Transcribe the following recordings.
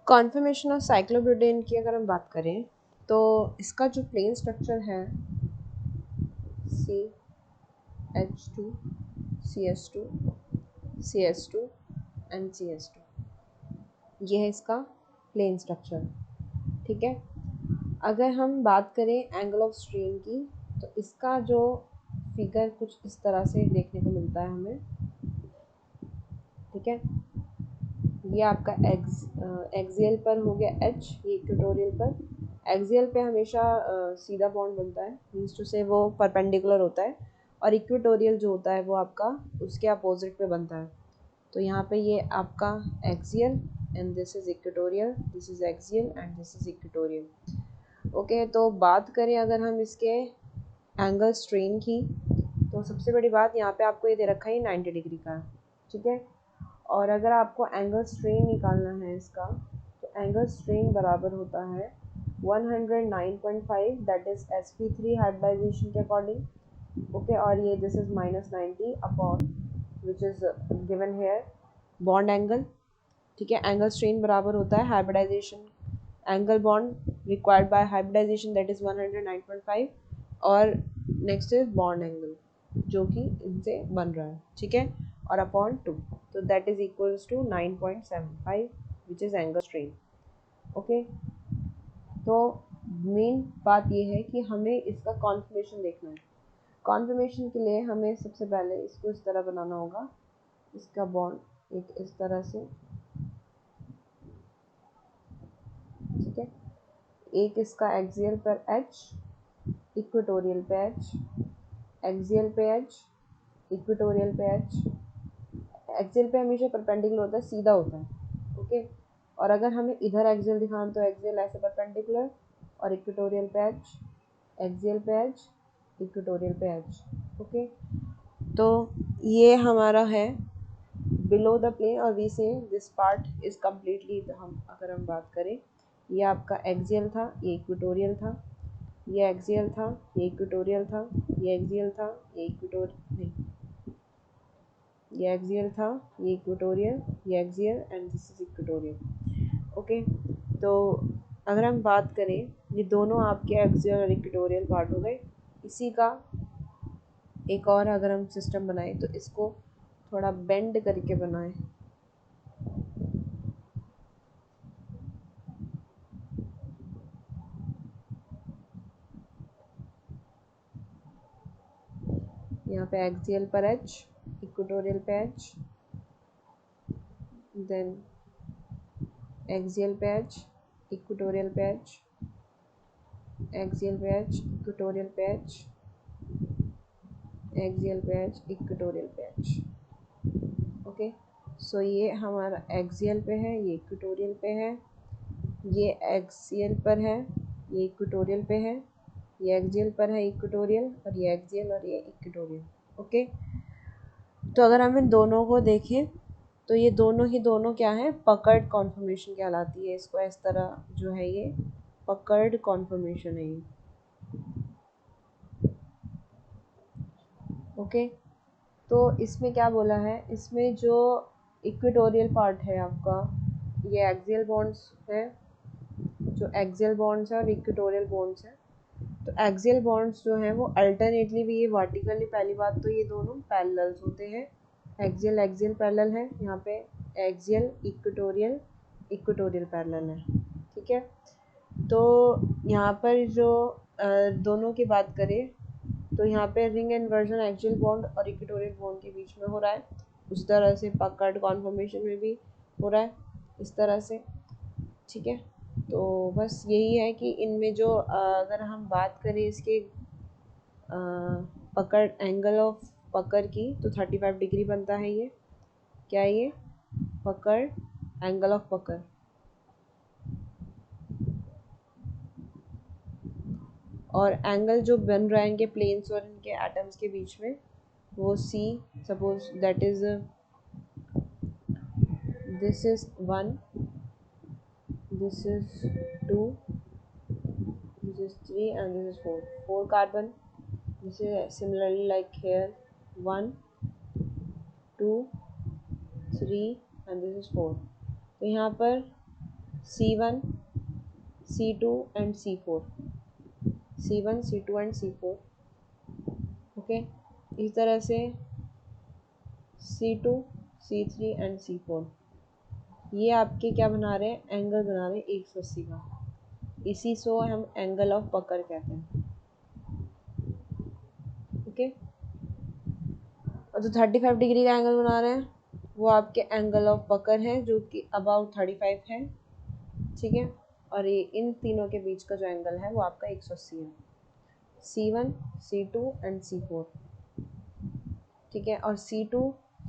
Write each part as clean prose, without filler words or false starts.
Conformation of cyclobutane की अगर हम बात करें तो इसका जो प्लेन स्ट्रक्चर है CH2 CS2 CS2 and CS2, ये है इसका प्लेन स्ट्रक्चर। ठीक है, अगर हम बात करें एंगल ऑफ स्ट्रेन की तो इसका जो फिगर कुछ इस तरह से देखने को मिलता है हमें। ठीक है, ये आपका एक्सियल पर हो गया H, ये इक्वेटोरियल पर। एक्सियल पे हमेशा सीधा बॉन्ड बनता है, मीन्स टू से वो परपेंडिकुलर होता है, और इक्वेटोरियल जो होता है वो आपका उसके अपोजिट पे बनता है। तो यहाँ पे ये आपका axial and this is equatorial, this is axial and this is equatorial. Okay, तो बात करें अगर हम इसके एंगल स्ट्रेन की तो सबसे बड़ी बात यहाँ पे आपको ये दे रखा है 90 डिग्री का। ठीक है, और अगर आपको एंगल स्ट्रेन निकालना है इसका तो एंगल स्ट्रेन बराबर होता है 109.5, दैट इज sp3 हाइब्रिडाइजेशन के अकॉर्डिंग। ओके, और ये this is -90 upon which is given here bond angle. ठीक है, एंगल स्ट्रेन बराबर होता है hybridisation angle bond required by hybridisation, that is 109.5, और नेक्स्ट इज बॉन्ड एंगल जो कि इनसे बन रहा है। ठीक है, और अपॉन 2, तो that is equals to 9.75 which is angle strain. Okay, तो मेन बात ये है कि हमें इसका कॉन्फर्मेशन देखना है। कॉन्फर्मेशन के लिए हमें सबसे पहले इसको इस तरह बनाना होगा, इसका बॉन्ड एक इस तरह से। ठीक है, एक इसका एक्सियल पर H, इक्वेटोरियल पे H, एक्सियल पे H, इक्वेटोरियल पे H। एक्सियल पे हमेशा परपेंडिकुलर होता है, सीधा होता है। ओके, और अगर हमें इधर एक्सियल दिखाना तो एक्सियल ऐसे परपेंडिकुलर, और इक्वेटोरियल पे H, एक्सियल पे H, इक्वेटोरियल पे H। ओके, तो ये हमारा है बिलो द प्लेन, और वी से दिस पार्ट इज कम्प्लीटली, हम अगर हम बात करें ये आपका एक्सियल था, ये इक्वेटोरियल था, ये एक्सियल था, ये इक्वेटोरियल था, ये एक्सियल था, ये इक्वेटोरियल, ये एक्सियल था, ये इक्वेटोरियल, ये axial and this is equatorial. Okay, तो अगर हम बात करें ये दोनों आपके एक्सियल और इक्वेटोरियल पार्ट हो गए। इसी का एक और अगर हम सिस्टम बनाएं तो इसको थोड़ा बेंड करके बनाएं। यहाँ पे एक्सियल पर H, इक्वेटोरियल पे H, देन एक्सियल पे H, इक्वेटोरियल पे H, एक्सियल पे H, इक्वेटोरियल पे H, एक्सियल पे H, इक्वेटोरियल पे H। ओके, सो ये हमारा एक्सियल पे है, ये इक्वेटोरियल पे है, ये एक्सियल पर है, ये इक्वेटोरियल पे है, ये एक्सियल पर है इक्वेटोरियल, और ये एक्सियल और ये इक्वेटोरियल। ओके, तो अगर हम इन दोनों को देखें तो ये दोनों क्या है, पकड़ कॉन्फर्मेशन कहलाती है। इसको इस तरह जो है ये पकड़ कॉन्फर्मेशन है ये। ओके, तो इसमें क्या बोला है, इसमें जो इक्वेटोरियल पार्ट है आपका, ये एक्सियल बॉन्ड्स है, जो एक्सियल बॉन्ड्स है और इक्वेटोरियल बॉन्ड्स है। तो एक्सियल बॉन्ड्स जो हैं वो अल्टरनेटली भी, ये वर्टिकली, पहली बात तो ये दोनों पैरेलल्स होते हैं, एक्सियल एक्सियल पैरेलल है, यहाँ पे एक्सियल इक्वेटोरियल इक्वेटोरियल पैरेलल है। ठीक है, तो यहाँ पर जो दोनों की बात करें तो यहाँ पे रिंग इन्वर्जन एक्सियल बॉन्ड और इक्वेटोरियल बॉन्ड के बीच में हो रहा है, उस तरह से पकड़ कॉन्फर्मेशन में भी हो रहा है, इस तरह से। ठीक है, तो बस यही है कि इनमें जो अगर हम बात करें इसके पकड़ एंगल ऑफ पकड़ की तो 35 डिग्री बनता है। ये क्या है, ये पकड़ एंगल ऑफ पकड़। और एंगल जो बन रहा है इनके प्लेन्स और इनके एटम्स के बीच में वो C, suppose that is this is 1, this is 2, this is 3 and this is 4 carbon. This is similarly like here 1, 2, 3 and this is 4। तो यहाँ पर C1, C2 and C4, C1, C2 and C4। Okay, इस तरह से C2, C3 and C4, ये आपके क्या बना रहे हैं, एंगल बना रहे हैं 180 का। इसी से हम एंगल ऑफ पकड़ कहते हैं। ओके, और जो 35 डिग्री का एंगल बना रहे हैं वो आपके एंगल ऑफ पकड़ है, जो कि अबाउट 35 है। ठीक है, और ये इन तीनों के बीच का जो एंगल है वो आपका 180 है, C1, C2 एंड C4। ठीक है, और C2,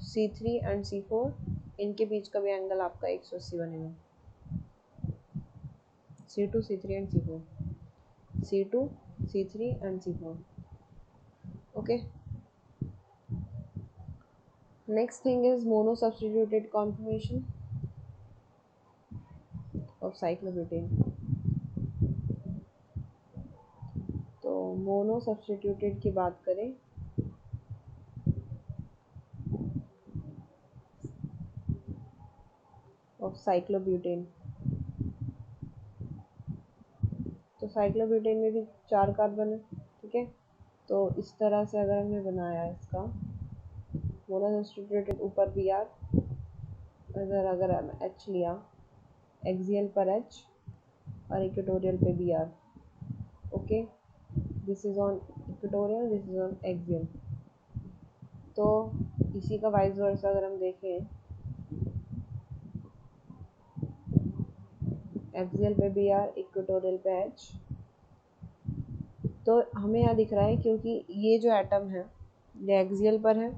C3 एंड C4, इनके बीच का भी एंगल आपका 180 बनेगा। C2, C3 and C4, C2, C3 and C4। Okay, next thing is monosubstituted conformation of cyclobutane। तो मोनोसब्स्टिट्यूटेड की बात करें ऑफ साइक्लोब्यूटेन, तो साइक्लोब्यूटेन में भी 4 कार्बन है। ठीक है, तो इस तरह से अगर हमने बनाया इसका मोनोसब्स्टिट्यूटेड, ऊपर Br, अगर हम H लिया, एक्सियल पर H और इक्वेटोरियल पे Br। Okay, this is on equatorial, this is on axial. तो इसी का वाइस वर्सा अगर हम देखें, एक्सियल पे Br, इक्वेटोरियल पे H, तो हमें यहाँ दिख रहा है क्योंकि ये जो एटम है ये एक्सियल पर है,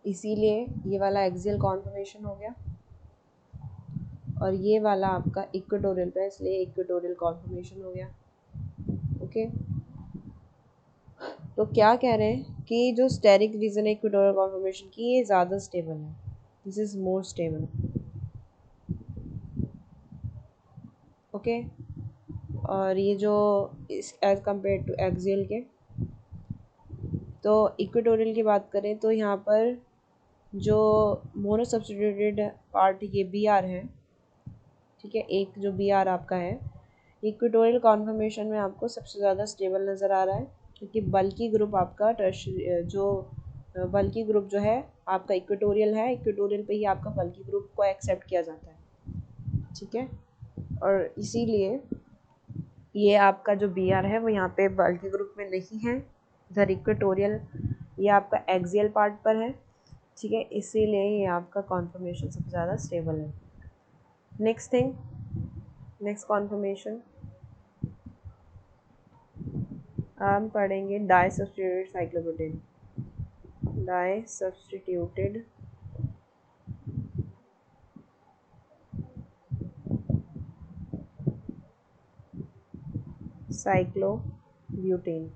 इसीलिए ये वाला एक्सियल कॉन्फर्मेशन हो गया, और ये वाला आपका इक्वेटोरियल पे, इसलिए इक्वेटोरियल कॉन्फर्मेशन हो गया। ओके, तो क्या कह रहे हैं कि जो स्टेरिक रीजन है इक्वेटोरियल कॉन्फर्मेशन की, ये ज़्यादा स्टेबल है, this is more stable. Okay, और ये जो इस एज कम्पेयर टू एक्सियल के, तो इक्वेटोरियल की बात करें तो यहाँ पर जो मोनोसब्स्टिट्यूटेड पार्ट ये Br है। ठीक है, एक जो Br आपका है इक्वेटोरियल कॉन्फर्मेशन में आपको सबसे ज़्यादा स्टेबल नज़र आ रहा है, क्योंकि बल्कि ग्रुप आपका जो बल्कि ग्रुप जो है आपका इक्वेटोरियल है, इक्वेटोरियल पे ही आपका बल्कि ग्रुप को एक्सेप्ट किया जाता है। ठीक है, और इसीलिए ये आपका जो Br है वो यहाँ पे बल्कि ग्रुप में नहीं है, इधर इक्वेटोरियल ये आपका एक्सियल पार्ट पर है। ठीक है, इसीलिए ये आपका कॉन्फर्मेशन सबसे ज़्यादा स्टेबल है। नेक्स्ट थिंग, नेक्स्ट कॉन्फर्मेशन हम पढ़ेंगे di substituted cyclobutane. Di substituted cyclobutane.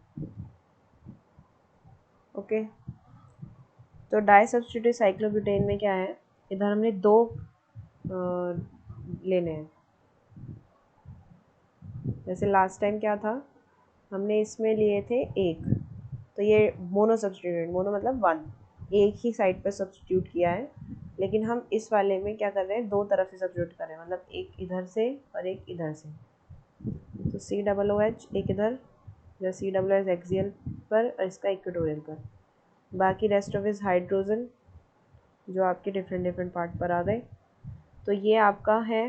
Okay, तो डाई सब्स्टिट्यूटेड साइक्लोब्यूटेन में क्या है, इधर हमने 2 लेने हैं। जैसे लास्ट टाइम क्या था, हमने इसमें लिए थे 1, तो ये मोनो सब्स्टिट्यूटेड, मोनो मतलब 1, एक ही साइड पर सब्स्टिट्यूट किया है। लेकिन हम इस वाले में क्या कर रहे हैं, 2 तरफ से सब्स्टिट्यूट कर रहे हैं, मतलब एक इधर से और एक इधर से। तो COOH एक इधर, या COOH एक्सियल पर और इसका इक्वेटोरियल पर, बाकी रेस्ट ऑफ इज हाइड्रोजन जो आपके डिफरेंट पार्ट पर आ गए। तो ये आपका है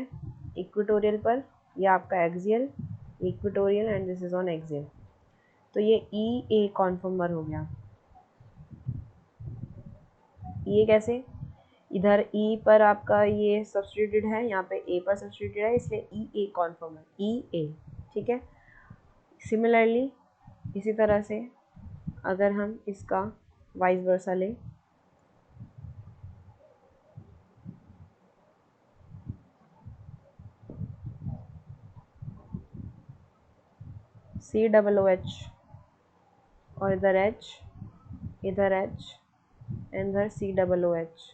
इक्वेटोरियल पर, ये आपका axial, equatorial and this is on axial. तो ये EA कॉन्फर्मर हो गया। ये कैसे, इधर E पर आपका ये सब्स्टिट्यूटेड है, यहाँ पे A पर सब्स्टिट्यूटेड है, इसलिए EA कॉन्फर्मर, EA। ठीक है, सिमिलरली इसी तरह से अगर हम इसका वाइस वर्सा लें, COOH और इधर H, इधर H एंड इधर COOH।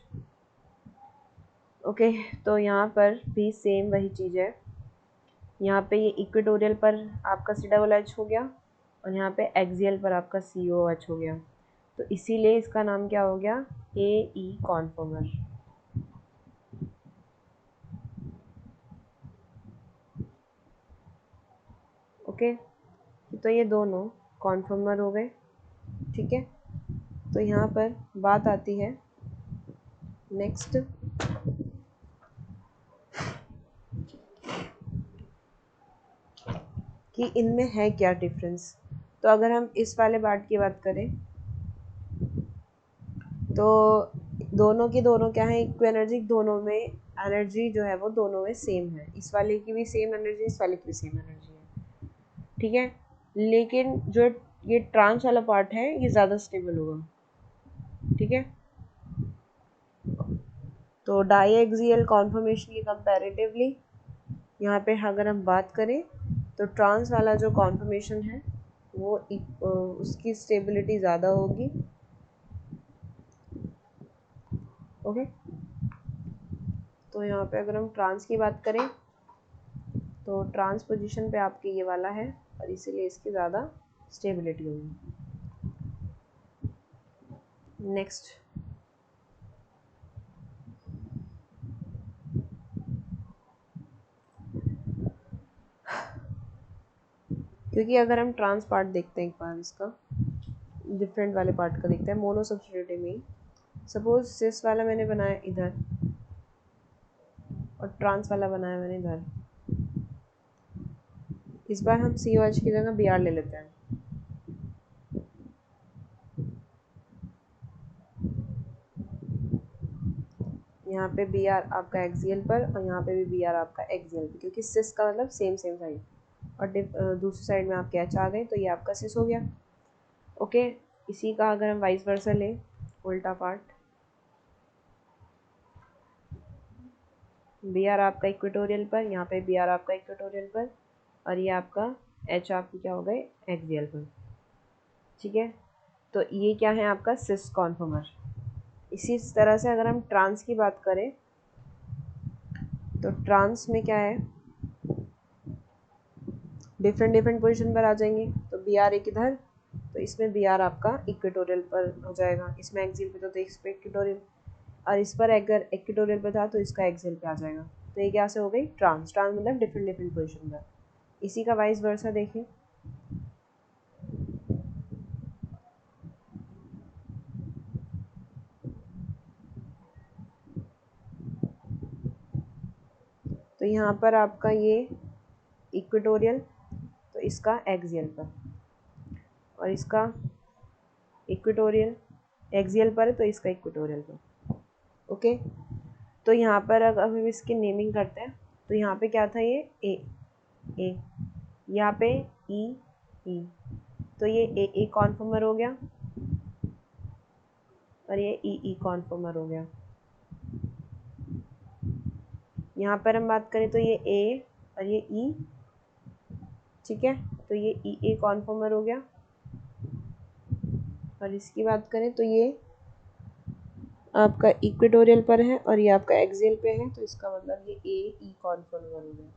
ओके, तो यहाँ पर भी सेम वही चीज़ है, यहाँ पे ये इक्वेटोरियल पर आपका COOH हो गया और यहाँ पे एक्सियल पर आपका COOH हो गया, तो इसीलिए इसका नाम क्या हो गया, AE कॉन्फर्मर। ओके, तो ये दोनों कॉन्फर्मर हो गए। ठीक है, तो यहाँ पर बात आती है नेक्स्ट कि इनमें है क्या डिफरेंस। तो अगर हम इस वाले पार्ट की बात करें तो दोनों की दोनों क्या है, इक्व एनर्जी, दोनों में एनर्जी जो है वो दोनों में सेम है। इस वाले की भी सेम एनर्जी, इस वाले की भी सेम एनर्जी है। ठीक है, लेकिन जो ये ट्रांस वाला पार्ट है ये ज़्यादा स्टेबल होगा। ठीक है, तो डाईएक्सियल कॉन्फॉर्मेशन की कंपैरेटिवली यहाँ पे अगर हम बात करें तो ट्रांस वाला जो कॉन्फॉर्मेशन है वो उसकी स्टेबिलिटी ज़्यादा होगी। ओके, तो यहाँ पे अगर हम ट्रांस की बात करें तो ट्रांस पोजीशन पे आपके ये वाला है और इसीलिए इसकी ज़्यादा स्टेबिलिटी होगी। नेक्स्ट, क्योंकि अगर हम ट्रांस पार्ट देखते हैं एक बार, इसका डिफरेंट वाले पार्ट का देखते हैं मोनो सब्स्टिट्यूटिव में। सपोज सिस वाला मैंने बनाया इधर और ट्रांस वाला बनाया मैंने इधर। इस बार हम COH की जगह Br ले लेते हैं। यहाँ पे Br आपका एक्सियल पर और यहाँ पे भी Br आपका एक्सियल पर, क्योंकि सिस का मतलब सेम सेम साइड, और दूसरी साइड में आपके H आ गए तो ये आपका सिस हो गया। ओके, इसी का अगर हम वाइस वर्सा लें, उल्टा पार्ट, Br आपका इक्वेटोरियल पर, यहाँ पे Br आपका इक्वेटोरियल पर और ये आपका H आपकी क्या हो गए, एक्सियल पर। ठीक है, तो ये क्या है आपका सिस कॉन्फॉर्मर। इसी तरह से अगर हम ट्रांस की बात करें तो ट्रांस में क्या है, डिफरेंट डिफरेंट पोजीशन पर आ जाएंगे। तो Br एक इधर, तो इसमें Br आपका इक्वेटोरियल पर हो जाएगा, इसमें एक्सियल पे तो इस पर इक्वेटोरियल, और इस पर अगर इक्वेटोरियल पे था तो इसका एक्सियल पे आ जाएगा। तो ये क्या से हो गई ट्रांस। ट्रांस मतलब डिफरेंट डिफरेंट पोजीशन पर। इसी का वाइस वर्सा देखें, तो यहाँ पर आपका ये इक्वेटोरियल तो इसका एक्सियल पर, और इसका इक्वेटोरियल एक्सियल पर है तो इसका इक्वेटोरियल पर। ओके, तो यहाँ पर अगर हम इसकी नेमिंग करते हैं तो यहाँ पे क्या था, ये ए, यहाँ पे ई, तो ये ए कॉन्फॉर्मर हो गया और ये ई कॉन्फॉर्मर हो गया। यहाँ पर हम बात करें तो ये ए और ये ई, ठीक है, तो ये ए कॉन्फॉर्मर हो गया। और इसकी बात करें तो ये आपका इक्वेटोरियल पर है और ये आपका एक्सियल पे है, तो इसका मतलब ये ई कॉन्फॉर्मर हो गया।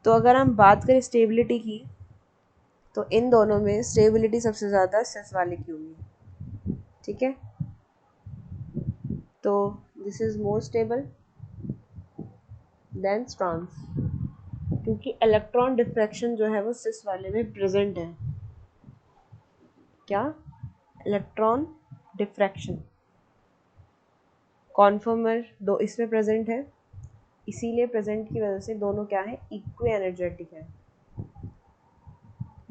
तो अगर हम बात करें स्टेबिलिटी की तो इन दोनों में स्टेबिलिटी सबसे ज़्यादा सिस वाले की होगी। ठीक है, तो this is more stable than trans, क्योंकि इलेक्ट्रॉन डिफ्रैक्शन जो है वो सिस वाले में प्रेजेंट है। क्या, इलेक्ट्रॉन डिफ्रैक्शन कॉन्फॉर्मर दो इसमें प्रेजेंट है, इसीलिए प्रेजेंट की वजह से दोनों क्या है, इक्वी एनर्जेटिक है।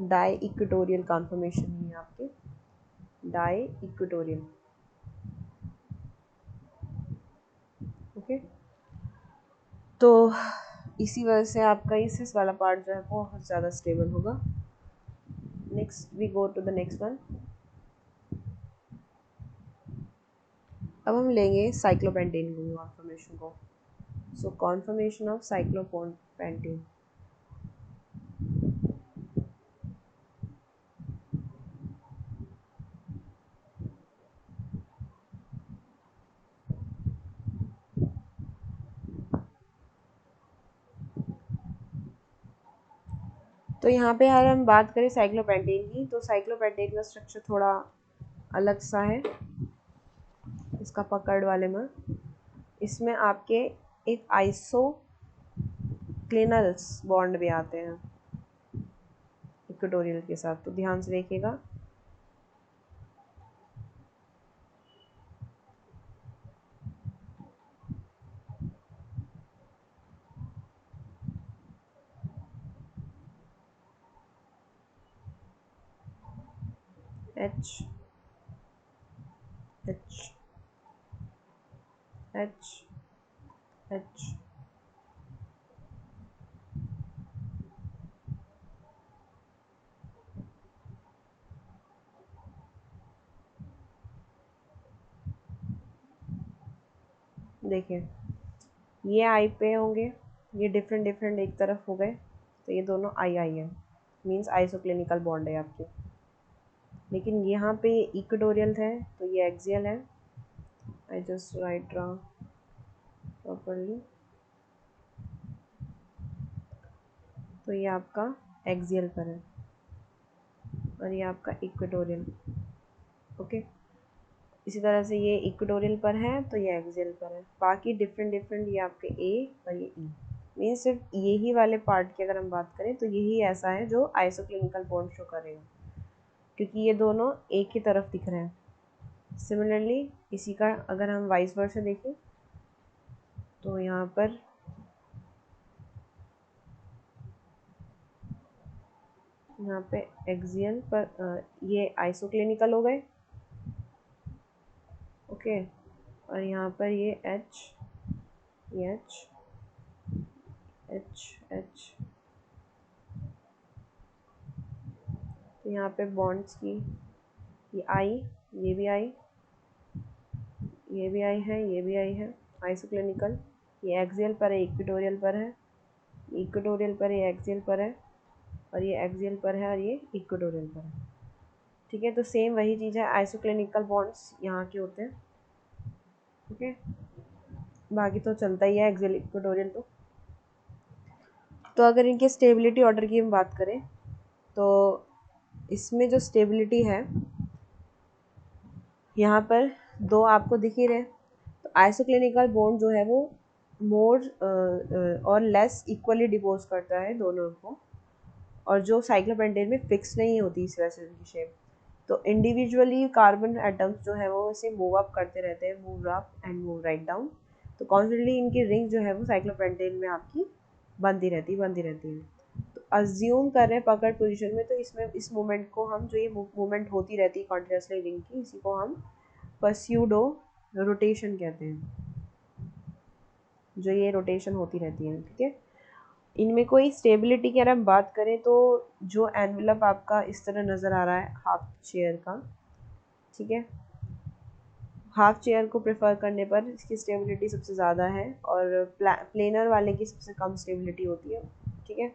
डाई इक्वेटोरियल कॉन्फॉर्मेशन है आपके, डाई इक्वेटोरियल। ओके, तो इसी वजह से आपका इस वाला पार्ट जो है वो बहुत ज़्यादा स्टेबल होगा। Next we go to the next one. अब हम लेंगे साइक्लोपेंटेन कॉन्फॉर्मेशन को। So conformation of cyclopentane. तो यहाँ पे अगर हम बात करें साइक्लोपेंटेन की, तो साइक्लोपेंटेन का स्ट्रक्चर थोड़ा अलग सा है इसका पकड़ वाले में। इसमें आपके एक आइसो क्लिनल्स बॉन्ड भी आते हैं इक्वेटोरियल के साथ, तो ध्यान से देखिएगा। एच एच एच एच, देखिए ये आई पे होंगे, ये डिफरेंट डिफरेंट एक तरफ हो गए, तो ये दोनों आई आई है, मीन्स आइसोक्लिनिकल बॉन्ड है आपकी। लेकिन यहाँ पे इक्वेटोरियल है तो ये एक्सियल है। आई जस्ट राइट प्रॉपरली, तो ये आपका एक्सियल पर है और ये आपका इक्वेटोरियल। ओके, इसी तरह से ये इक्वेटोरियल पर है तो ये एक्सियल पर है। बाकी डिफरेंट डिफरेंट ये आपके ए और ये ई, मीन सिर्फ यही वाले पार्ट की अगर हम बात करें तो यही ऐसा है जो आइसोक्लिनिकल बॉन्ड शो करेगा, क्योंकि ये दोनों एक ही तरफ दिख रहे हैं। सिमिलरली इसी का अगर हम वाइस वर्सा देखें तो यहाँ पर एक्सियल पर ये आइसोक्लिनिकल हो गए। ओके, और यहाँ पर ये एच एच एच एच, तो यहाँ पे बॉन्ड्स की ये आई, ये भी आई, ये भी आई है, ये भी आई है, आइसोक्लिनिकल। ये एक्सियल पर है, इक्वेटोरियल पर है, इक्वेटोरियल पर है, एक्सियल पर है, और ये एक्सियल पर है और ये इक्वेटोरियल पर है। ठीक है, तो सेम वही चीज़ है, आइसोक्लिनिकल बॉन्ड्स यहाँ के होते हैं। ठीक है, बाकी तो चलता ही है एक्सियल इक्वेटोरियल। तो अगर इनके स्टेबिलिटी ऑर्डर की हम बात करें तो इसमें जो स्टेबिलिटी है यहाँ पर दो आपको दिख ही रहे। तो आइसोक्लिनिकल बॉन्ड जो है वो मोर और लेस इक्वली डिपोज करता है दोनों को, और जो साइक्लोपेंटेन में फिक्स नहीं होती इस वजह से उनकी शेप। तो इंडिविजुअली कार्बन एटम्स जो है वो इसे मूव अप करते रहते हैं, move up and move write down. तो कॉन्स्टेंटली इनकी रिंग जो है वो साइक्लोपेंटेन में आपकी बनती रहती है। तो अज्यूम कर रहे हैं पकड़ पोजीशन में, तो इसमें इस मूवमेंट को हम, जो ये मूवमेंट होती रहती है कॉन्टिन्यूसली रिंग की, इसी को हम पर्स्यूडो रोटेशन कहते हैं, जो ये रोटेशन होती रहती है। ठीक है, इनमें कोई स्टेबिलिटी की अगर हम बात करें तो जो एनवेलप आपका इस तरह नज़र आ रहा है हाफ चेयर का, ठीक है, हाफ चेयर को प्रेफर करने पर इसकी स्टेबिलिटी सबसे ज़्यादा है और प्लेनर वाले की सबसे कम स्टेबिलिटी होती है। ठीक है,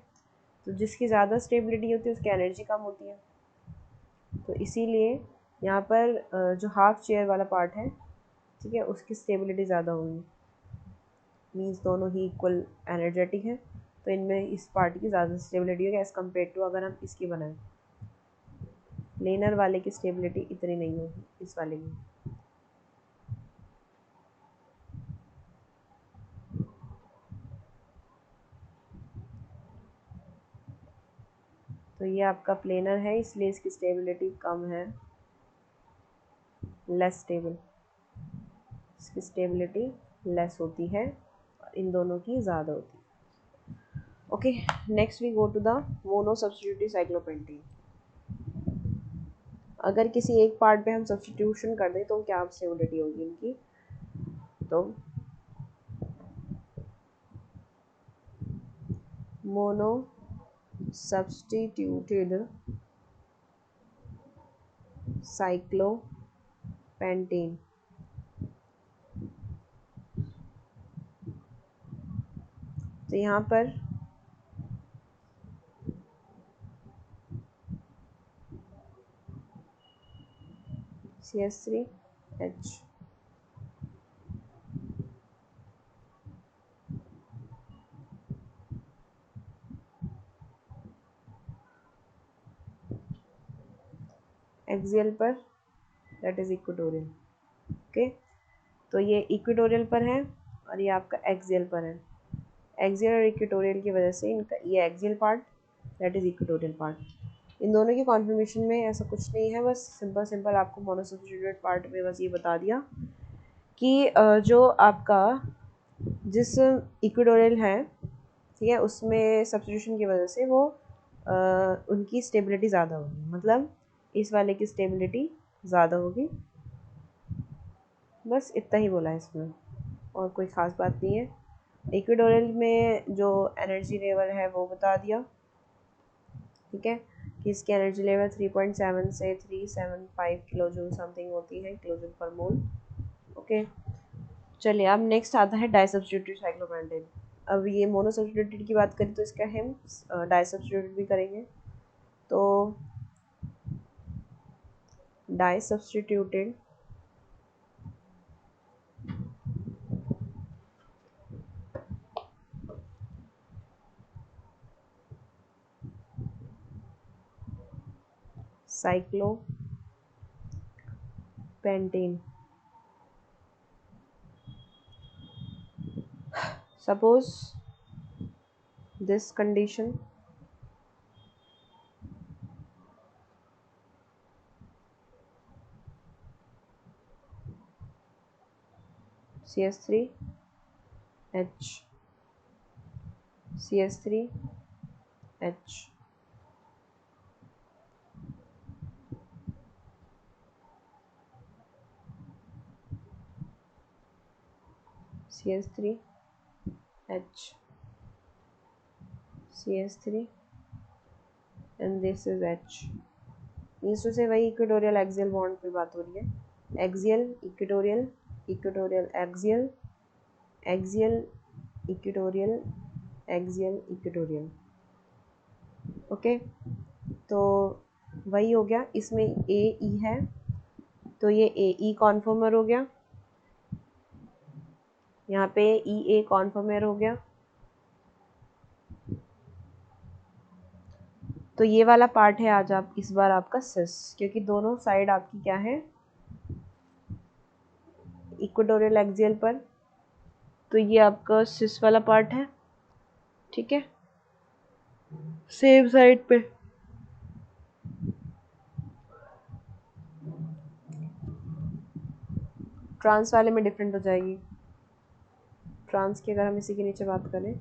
तो जिसकी ज़्यादा स्टेबिलिटी होती है उसकी एनर्जी कम होती है। तो इसीलिए यहाँ पर जो हाफ चेयर वाला पार्ट है, ठीक है, उसकी स्टेबिलिटी ज़्यादा होगी, मीन्स दोनों ही इक्वल एनर्जेटिक है, तो इनमें इस पार्ट की ज़्यादा स्टेबिलिटी होगी एज़ कम्पेयर टू अगर हम इसकी बनाएं। प्लेनर वाले की स्टेबिलिटी इतनी नहीं होगी इस वाले की। तो ये आपका प्लेनर है इसलिए इसकी स्टेबिलिटी कम है, लेस स्टेबल, इसकी स्टेबिलिटी लेस होती है और इन दोनों की ज़्यादा होती है। Okay, next we go to the mono substitutive cyclopentane. अगर किसी एक पार्ट पे हम सब्स्टिट्यूशन कर दें तो क्या स्टेबिलिटी होगी इनकी, तो मोनो सब्स्टिट्यूटेड साइक्लोपेंटेन, तो यहाँ पर CH3H, एक्सियल पर दैट इज इक्वेटोरियल। ओके, तो ये इक्वेटोरियल पर है और ये आपका एक्सियल पर है। एक्सियल और इक्वेटोरियल की वजह से इनका ये axial part, that is equatorial part, इन दोनों की कॉन्फर्मेशन में ऐसा कुछ नहीं है, बस सिंपल सिंपल आपको मोनोसब्स्टिट्यूटेड पार्ट में बस ये बता दिया कि जो आपका जिस इक्वेटोरियल है, ठीक है, उसमें सब्स्टिट्यूशन की वजह से वो उनकी स्टेबिलिटी ज़्यादा होगी, मतलब इस वाले की स्टेबिलिटी ज़्यादा होगी। बस इतना ही बोला है इसमें, और कोई ख़ास बात नहीं है। इक्वेटोरियल में जो एनर्जी लेवल है वो बता दिया, ठीक है, कि इसकी एनर्जी लेवल 3.7 से 375 किलो जूल समथिंग होती है, किलो जूल पर मोल। ओके, चलिए अब नेक्स्ट आता है डाइसब्स्टिट्यूटेड साइक्लोपेंटेन। अब ये मोनोसब्स्टिट्यूटेड की बात करें तो इसका हम डाइसब्स्टिट्यूटेड भी करेंगे। तो डाइसब्स्टिट्यूटेड cyclopentane. Suppose this condition CS3H CS3H CS3H CS3 and this is H। नीचे से वही इक्वेटोरियल एक्सियल बॉन्ड पे बात हो रही है, axial equatorial, equatorial axial, axial equatorial, axial equatorial. Okay, तो वही हो गया, इसमें ए ई है तो ये ए ई कॉन्फर्मर हो गया, यहाँ पे ई ए कॉन्फर्मर हो गया। तो ये वाला पार्ट है आज आप इस बार आपका सिस, क्योंकि दोनों साइड आपकी क्या है, इक्वेटोरियल एक्सियल पर, तो ये आपका सिस वाला पार्ट है, ठीक है, सेम साइड पे। ट्रांस वाले में डिफरेंट हो जाएगी, ट्रांस की अगर हम इसी के नीचे बात करें,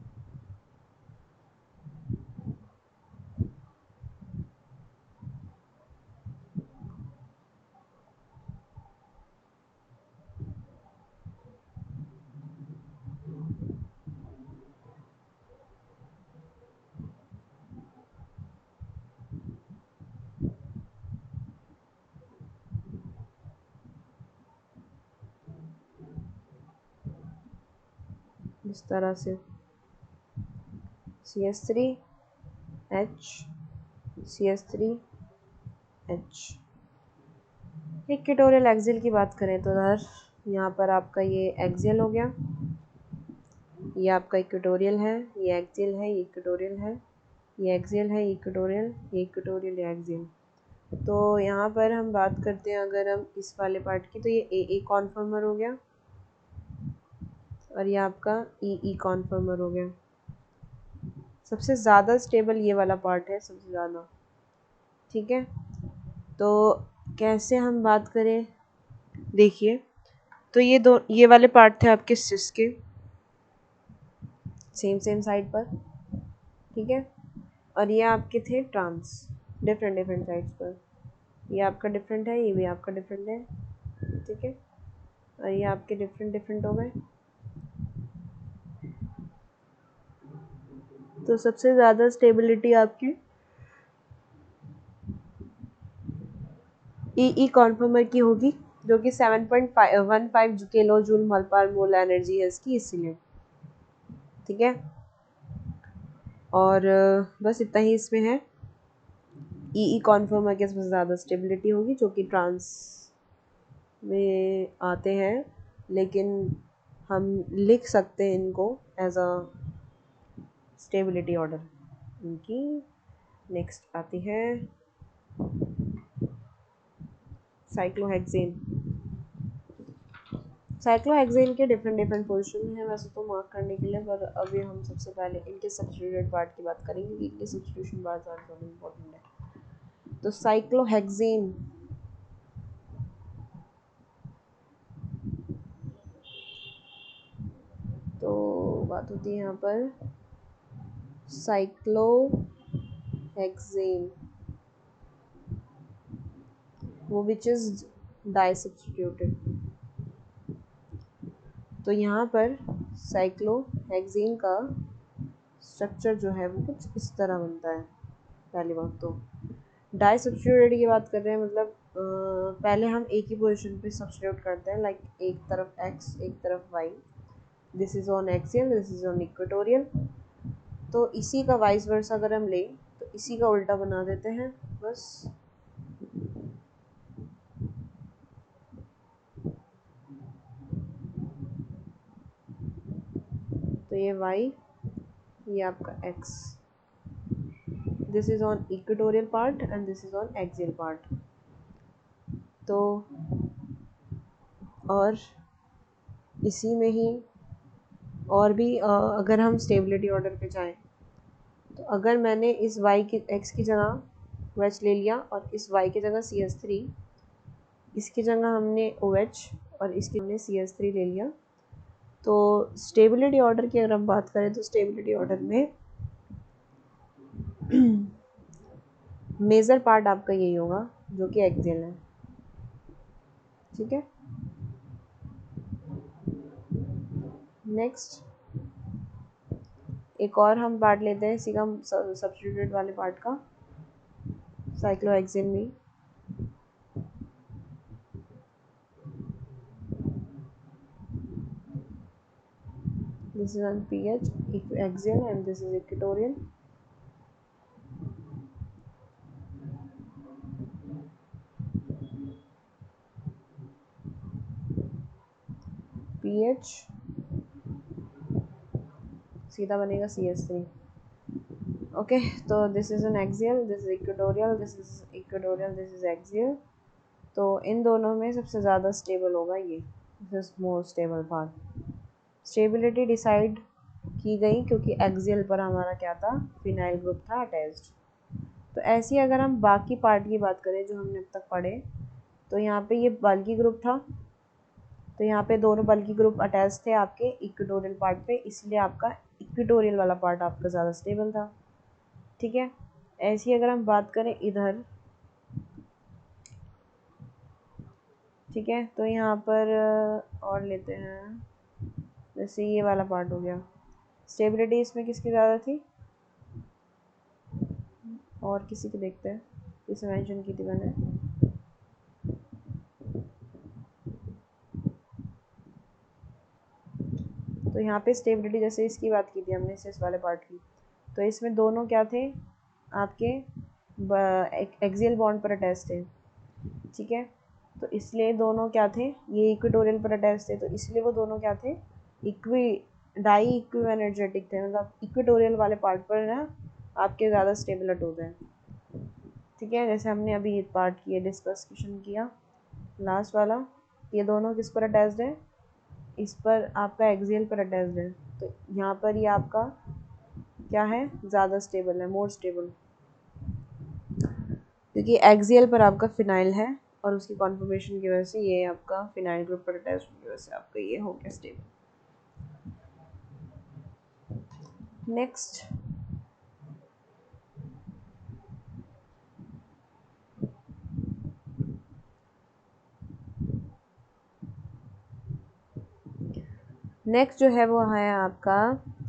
इस तरह से CS3H CS3H। इक्वेटोरियल एक्सियल की बात करें तो यहाँ पर आपका ये एक्सियल हो गया, ये आपका इक्वेटोरियल है, ये एक्सियल है, ये इक्वेटोरियल है, ये एक्सियल है, इक्वेटोरियल, ये इक्वेटोरियल, ये एक्सियल। तो यहाँ पर हम बात करते हैं अगर हम इस वाले पार्ट की, तो ये ए कॉन्फर्मर हो गया और ये आपका ई कॉन्फर्मर हो गया। सबसे ज़्यादा स्टेबल ये वाला पार्ट है, सबसे ज़्यादा, ठीक है। तो कैसे हम बात करें, देखिए, तो ये वाले पार्ट थे आपके सिस के, सेम साइड पर, ठीक है, और ये आपके थे ट्रांस, डिफरेंट साइड्स पर। ये आपका डिफरेंट है, ये भी आपका डिफरेंट है, ठीक है, और ये आपके डिफरेंट हो गए। तो सबसे ज़्यादा स्टेबिलिटी आपकी ई कॉन्फर्मर की होगी, जो कि 7.15 किलो जूल मोल पर मोल एनर्जी है इसकी, इसीलिए, ठीक है। और बस इतना ही इसमें है, ई कॉन्फर्मर के सबसे ज़्यादा स्टेबिलिटी होगी, जो कि ट्रांस में आते हैं, लेकिन हम लिख सकते हैं इनको एज अ स्टेबिलिटी ऑर्डर इनकी। नेक्स्ट आती है साइक्लोहेक्सेन। साइक्लोहेक्सेन के डिफरेंट डिफरेंट पोजीशन हैं वैसे तो मार्क करने के लिए, पर अभी हम सबसे पहले इनके सब्स्टिट्यूटेड पार्ट की बात करेंगे कि इनके सब्स्टिट्यूशन पार्ट ज़्यादा इम्पोर्टेंट है। तो साइक्लोहेक्सेन तो बात होती है यहाँ पर साइक्लोहेक्सेन वो विच इज़ डाई सब्स्टिट्यूटेड। तो यहाँ पर साइक्लोहेक्सेन का स्ट्रक्चर जो है वो कुछ इस तरह बनता है। पहली बात तो डाई सब्स्टिट्यूटेड की बात कर रहे हैं, मतलब पहले हम एक ही पोजीशन पे सब्स्टिट्यूट करते हैं, लाइक एक तरफ x एक तरफ y, this is on axial this is on equatorial. तो इसी का वाइस वर्सा अगर हम लें तो इसी का उल्टा बना देते हैं बस। तो ये y ये आपका x, this is on equatorial part and this is on axial part. तो और इसी में ही और भी अगर हम स्टेबिलिटी ऑर्डर पे जाएं तो अगर मैंने इस y की x की जगह OH ले लिया और इस y की जगह CH3, इसकी जगह हमने OH और इसकी हमने CH3 ले लिया, तो स्टेबिलिटी ऑर्डर की अगर हम बात करें तो स्टेबिलिटी ऑर्डर में मेजर पार्ट आपका यही होगा जो कि एक्सियल है। ठीक है, नेक्स्ट एक और हम पार्ट लेते हैं इसी का सब्स्टिट्यूटेड वाले पार्ट का, साइक्लोहेक्सेन में। This is on pH axial and this is equatorial. pH सीधा बनेगा CH3। ओके, तो this is an axial this is equatorial this is equatorial this is axial. तो इन दोनों में सबसे ज़्यादा स्टेबल होगा ये, this is more stable part. Stability decide की गई क्योंकि एक्सियल पर हमारा क्या था, फिनाइल ग्रुप था अटैच्ड। तो ऐसे ही अगर हम बाकी पार्ट की बात करें जो हमने अब तक पढ़े, तो यहाँ पे ये बल्की ग्रुप था, तो यहाँ पे दोनों बल्की ग्रुप अटैच थे आपके इक्वेटोरियल पार्ट पे, इसलिए आपका इक्वेटोरियल वाला पार्ट आपका ज़्यादा स्टेबल था। ठीक है, ऐसी अगर हम बात करें इधर, ठीक है, तो यहाँ पर और लेते हैं, जैसे ये वाला पार्ट हो गया, स्टेबिलिटी इसमें किसकी ज़्यादा थी, और किसी की देखते हैं जिसे मेंशन की थी मैंने। तो यहाँ पे स्टेबिलिटी जैसे इसकी बात की थी हमने इस वाले पार्ट की, तो इसमें दोनों क्या थे आपके एक्सियल बॉन्ड पर अटैच थे। ठीक है, तो इसलिए दोनों क्या थे, ये इक्वेटोरियल पर अटैच थे, तो इसलिए वो दोनों क्या थे, डाई इक्वी एनर्जेटिक थे, मतलब इक्वेटोरियल वाले पार्ट पर ना आपके ज़्यादा स्टेबल होते हैं। ठीक है, जैसे हमने अभी ये पार्ट किया डिस्कशन किया लास्ट वाला, ये दोनों किस पर अटैच्ड है, इस पर आपका एक्सियल पर अटैच्ड है, तो यहाँ पर ये आपका क्या है, ज़्यादा स्टेबल है, मोर स्टेबल, क्योंकि एक्सियल पर आपका फिनाइल है और उसकी कॉन्फर्मेशन की वजह से ये आपका फिनाइल ग्रुप पर अटैच होने की वजह से आपका ये हो गया स्टेबल। नेक्स्ट नेक्स्ट जो है वो है आपका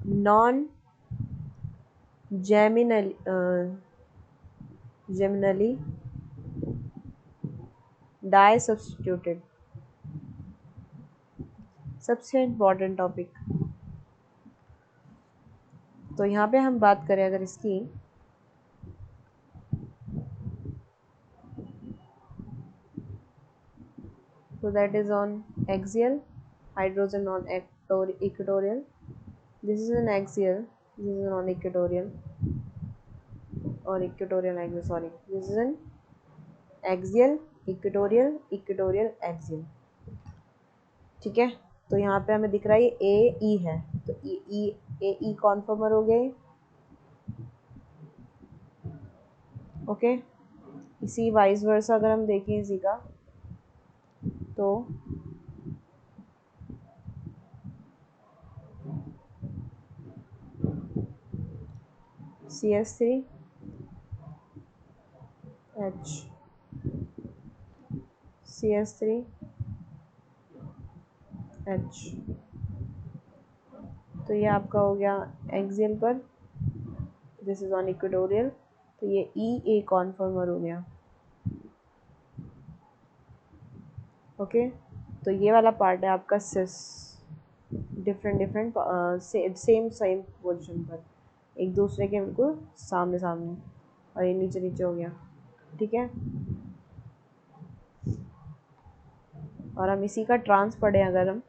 नॉन जेमिनली डाई सब्स्टिट्यूटेड, सबसे इम्पॉर्टेंट टॉपिक। तो यहाँ पे हम बात करें अगर इसकी, so that is on axial, hydrogen on equatorial, this is an axial, this is on equatorial, or equatorial axial, sorry, this is an axial equatorial equatorial axial। ठीक है, तो यहाँ पे हमें दिख रहा है ये ए ई है, तो ए ई कॉन्फर्मर हो गए। ओके, इसी वाइस वर्सा अगर हम देखें इसी का, तो CH3 H CH3 H, तो ये आपका हो गया एक्सियल पर, दिस इज ऑन इक्वेटोरियल, तो ये ई ए कॉन्फर्मर हो गया। ओके, तो ये वाला पार्ट है आपका सिस, डिफरेंट सेम सेम पोजीशन पर, एक दूसरे के बिल्कुल सामने सामने, और ये नीचे नीचे हो गया। ठीक है, और हम इसी का ट्रांस पढ़े अगर हम,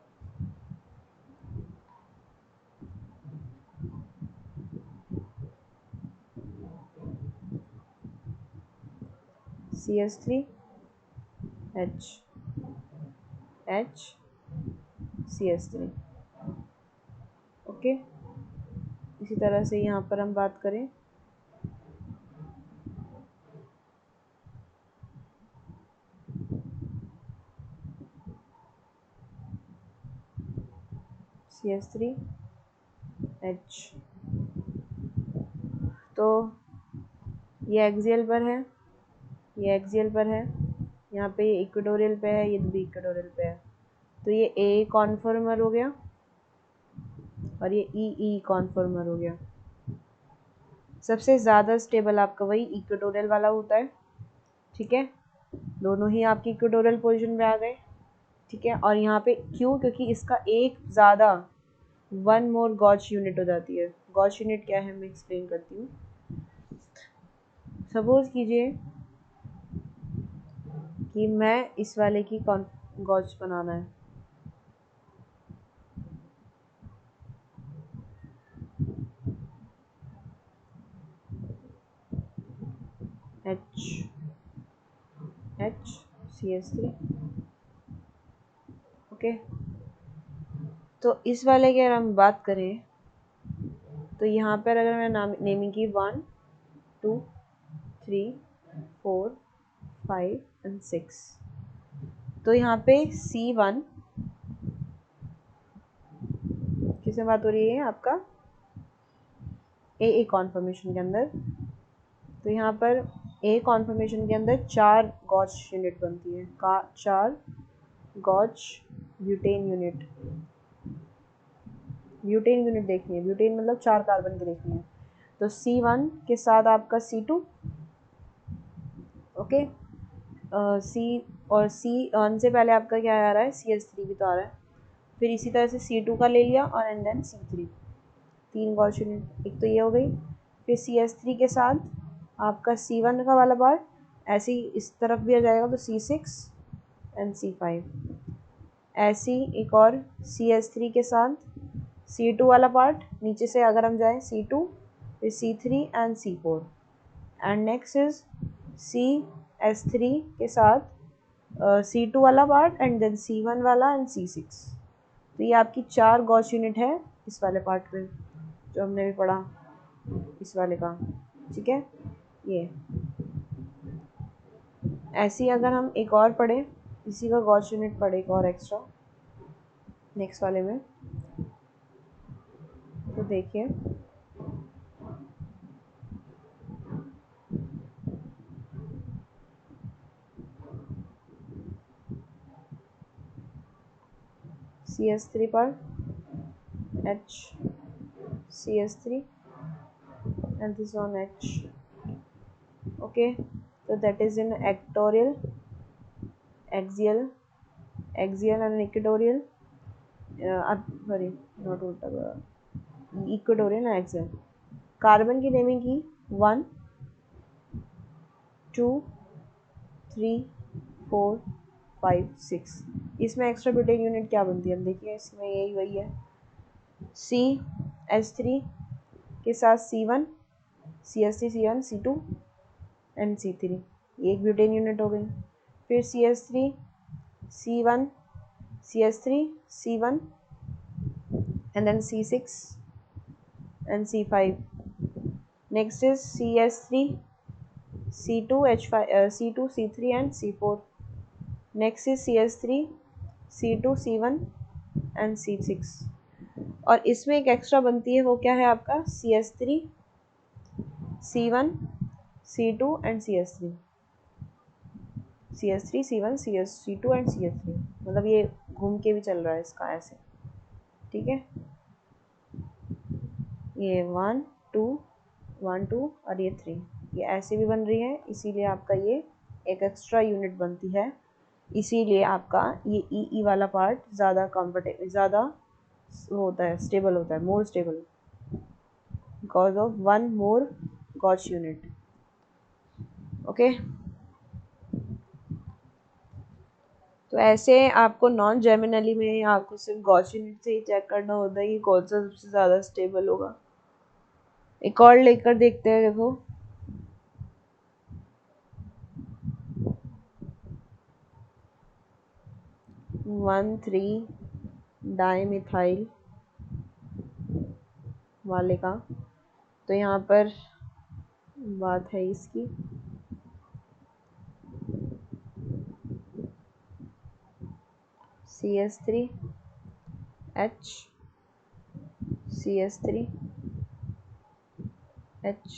CH3 H H CH3। Okay, इसी तरह से यहाँ पर हम बात करें CH3 H, तो ये एक्सियल पर है, ये एक्सियल पर है, यहाँ पे ये इक्वेटोरियल पे है, ये भी इक्वेटोरियल पे है, तो ये ए कॉन्फर्मर हो गया और ये ई कॉन्फर्मर हो गया। सबसे ज़्यादा स्टेबल आपका वही इक्वेटोरियल वाला होता है। ठीक है, दोनों ही आपकी इक्वेटोरियल पोजीशन पे आ गए। ठीक है, और यहाँ पे क्यों, क्योंकि इसका एक ज़्यादा वन मोर गॉच यूनिट हो जाती है। गॉच यूनिट क्या है मैं एक्सप्लेन करती हूँ। सपोज कीजिए कि मैं इस वाले की गॉच बनाना है, H H CH3। ओके, तो इस वाले की अगर हम बात करें तो यहाँ पर अगर मैं नेमिंग की 1 2 3 4 5 एंड 6, तो यहाँ पे C1 किससे बात हो रही है आपका ए कॉन्फर्मेशन के अंदर, तो यहाँ पर ए कॉन्फर्मेशन के अंदर 4 गॉच यूनिट बनती है, 4 गॉच ब्यूटेन यूनिट। ब्यूटेन यूनिट देखनी है, ब्यूटेन मतलब 4 कार्बन की देखनी है, तो C1 के साथ आपका C2। ओके, सी और C1 से पहले आपका क्या आ रहा है, CH3 भी तो आ रहा है, फिर इसी तरह से C2 का ले लिया और एंड देन C3, 3 गॉच यूनिट, एक तो ये हो गई। फिर CH3 के साथ आपका C1 का वाला पार्ट ऐसे ही इस तरफ भी आ जाएगा, तो C6 एंड C5। ऐसे ही एक और CH3 के साथ C2 वाला पार्ट, नीचे से अगर हम जाएं C2 फिर C3 and C4, and next is CH3 के साथ C2 वाला पार्ट एंड देन C1 वाला एंड C6। तो ये आपकी 4 गॉच यूनिट है इस वाले पार्ट में जो हमने भी पढ़ा इस वाले का। ठीक है, ये ऐसे ही अगर हम एक और पढ़े, इसी का गॉच यूनिट पढ़े एक और एक्स्ट्रा नेक्स्ट वाले में, तो देखिए CH3 पर H CH3 and this one H। okay, so that is in equatorial, axial and equatorial, sorry not ulta, equatorial and axial। Carbon की नेमिंग की 1 2 3 4 5 6, इसमें एक्स्ट्रा ब्यूटेन यूनिट क्या बनती है हम देखिए, इसमें यही वही है, CH3 के साथ C1 CH3 C1 C2 and C3, ये एक ब्यूटेन यूनिट हो गई। फिर CH3 C1 CH3 C1 and then C6 and C5. Next is CH3 C2 H5 C2 C3 and C4. Next is CH3 C2 C1 and C6. और इसमें एक extra बनती है, वो क्या है आपका CH3 C1 C2 and CH3. CH3 C1 C2 and CH3, मतलब ये घूम के भी चल रहा है इसका ऐसे, ठीक है। ये 1 2 1 2 और ये 3, ये ऐसे भी बन रही है, इसीलिए आपका ये एक एक्स्ट्रा यूनिट बनती है। इसीलिए आपका ये ई वाला पार्ट ज़्यादा कंफर्टेबल, ज़्यादा होता है, स्टेबल होता है, more stable because of one more gauche unit. Okay, तो ऐसे आपको नॉन जर्मिनली में आपको सिर्फ गॉच यूनिट से ही चेक करना होता है कि कौन सा सबसे ज़्यादा स्टेबल होगा। एक और लेकर देखते हैं, देखो 1,3 डाइमिथाइल वाले का, तो यहाँ पर बात है इसकी CH3 H CH3 H,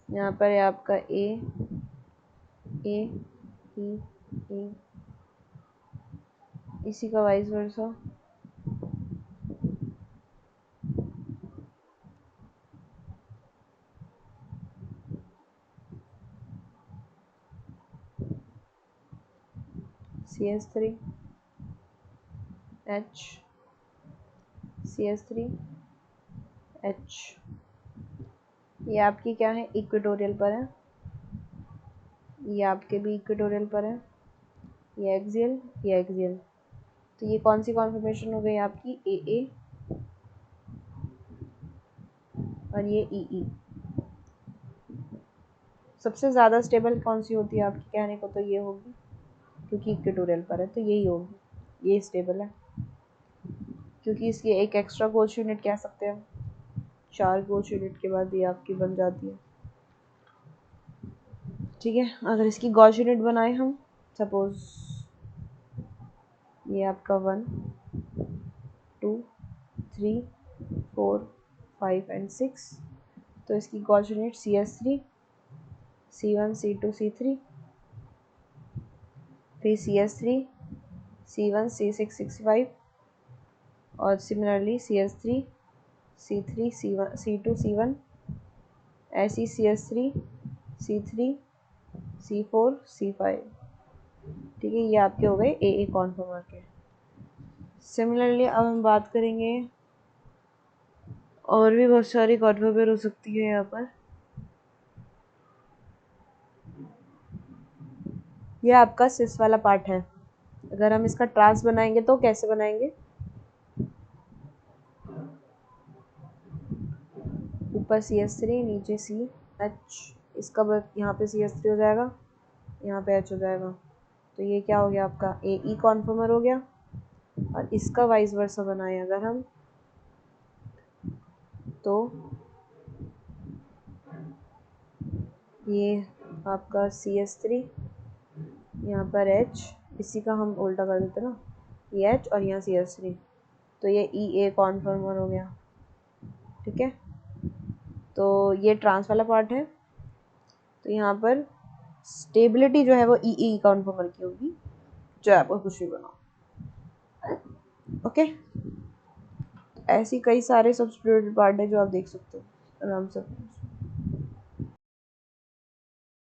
यहाँ पर है आपका A A E E, इसी का vice versa CH3 H CH3 H, ये आपकी क्या है, इक्वेटोरियल पर है, ये आपके भी इक्वेटोरियल पर है, ये एक्सियल, ये एक्सियल। तो ये कौन सी कॉन्फर्मेशन हो गई आपकी, AA और ये EE। सबसे ज़्यादा स्टेबल कौन सी होती है आपकी, कहने को तो ये होगी, क्योंकि इक्वेटोरियल पर है तो यही होगी, ये स्टेबल है, क्योंकि इसकी एक एक्स्ट्रा गॉच यूनिट कह सकते हैं, 4 गॉच यूनिट के बाद ये आपकी बन जाती है, ठीक है। अगर इसकी गॉच यूनिट बनाए हम, सपोज ये आपका 1 2 3 4 5 एंड 6, तो इसकी गॉच unit CH3 C1 C2 C3, फिर CH3 C1 C6 C5, और similarly CH3 C3 C1 C2 C1, ऐसी CH3 C3 C4 C5, ठीक है। ये आपके हो गए AA कॉन्फर्मर के। सिमिलरली अब हम बात करेंगे, और भी बहुत सारी कॉन्फर्मर हो सकती है यहाँ पर। ये आपका सिस वाला पार्ट है, अगर हम इसका ट्रांस बनाएंगे तो कैसे बनाएंगे, ऊपर CH3 नीचे CH, इसका यहाँ पे CH3 हो जाएगा, यहाँ पे H हो जाएगा, तो ये क्या हो गया आपका AE कॉन्फर्मर हो गया। और इसका वाइस वर्सा बनाए अगर हम, तो ये आपका CH3 यहाँ पर H, इसी का हम उल्टा कर देते ना, ये H और यहाँ CH3, तो ये EA कॉन्फर्मर हो गया, ठीक है। तो ये ट्रांस वाला पार्ट है, तो यहाँ पर स्टेबिलिटी जो है वो EE कॉन्फर्मर की होगी, जो आपको कुछ भी बनाओ, ओके। ऐसी कई सारे सब्स्टिट्यूटेड पार्ट है जो आप देख सकते हो आराम से।